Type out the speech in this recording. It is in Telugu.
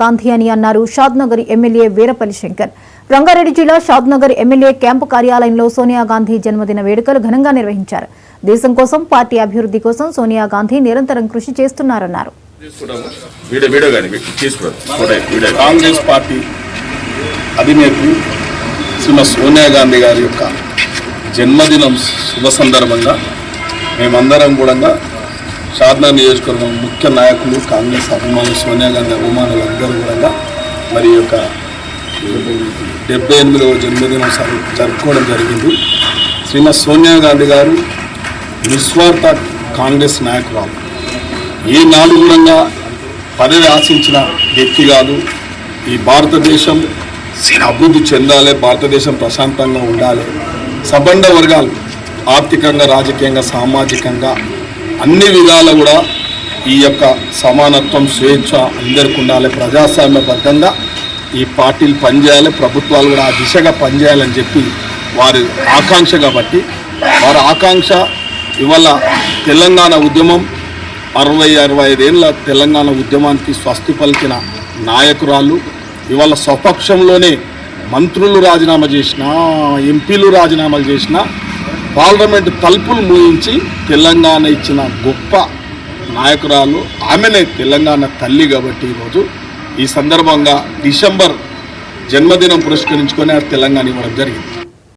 గాంధీ అని అన్నారు షాద్నగర్ ఎమ్మెల్యే వీరపల్లి శంకర్. రంగారెడ్డి జిల్లా షాద్నగర్ ఎమ్మెల్యే క్యాంపు కార్యాలయంలో సోనియా గాంధీ జన్మదిన వేడుకలు ఘనంగా నిర్వహించారు. దేశం కోసం, పార్టీ అభివృద్ధి కోసం సోనియా గాంధీ నిరంతరం కృషి చేస్తున్నారన్నారు. కాంగ్రెస్ పార్టీ అధినేత్రి శ్రీమతి సోనియా గాంధీ గారి యొక్క జన్మదినం శుభ సందర్భంగా మేమందరం కూడా షాద్నగర్ నియోజకవర్గం ముఖ్య నాయకులు, కాంగ్రెస్ అభిమానులు, సోనియా గాంధీ అభిమానులందరూ కూడా మరి యొక్క 78వ జన్మదినం జరుపుకోవడం జరిగింది. శ్రీమతి సోనియా గాంధీ గారు నిస్వార్థ కాంగ్రెస్ నాయకురాలు. ఏ నాలుగురంగా పదవి ఆశించిన వ్యక్తి కాదు. ఈ భారతదేశం అభివృద్ధి చెందాలి, భారతదేశం ప్రశాంతంగా ఉండాలి, సబండ వర్గాలు ఆర్థికంగా, రాజకీయంగా, సామాజికంగా అన్ని విధాలు కూడా ఈ యొక్క సమానత్వం, స్వేచ్ఛ అందరికీ ఉండాలి, ప్రజాస్వామ్యబద్ధంగా ఈ పార్టీలు పనిచేయాలి, ప్రభుత్వాలు కూడా ఆ దిశగా పనిచేయాలని చెప్పి వారి ఆకాంక్ష. కాబట్టి వారి ఆకాంక్ష ఇవాళ తెలంగాణ ఉద్యమం 60-65 ఏళ్ళ తెలంగాణ ఉద్యమానికి స్వస్తి పలికిన నాయకురాలు. ఇవాళ స్వపక్షంలోనే మంత్రులు రాజీనామా చేసినా, ఎంపీలు రాజీనామాలు చేసినా, పార్లమెంటు తలుపులు మూయించి తెలంగాణ ఇచ్చిన గొప్ప నాయకురాలు. ఆమెనే తెలంగాణ తల్లి. కాబట్టి ఈరోజు ఈ సందర్భంగా డిసెంబర్ జన్మదినం పురస్కరించుకొని తెలంగాణ ఇవ్వడం జరిగింది.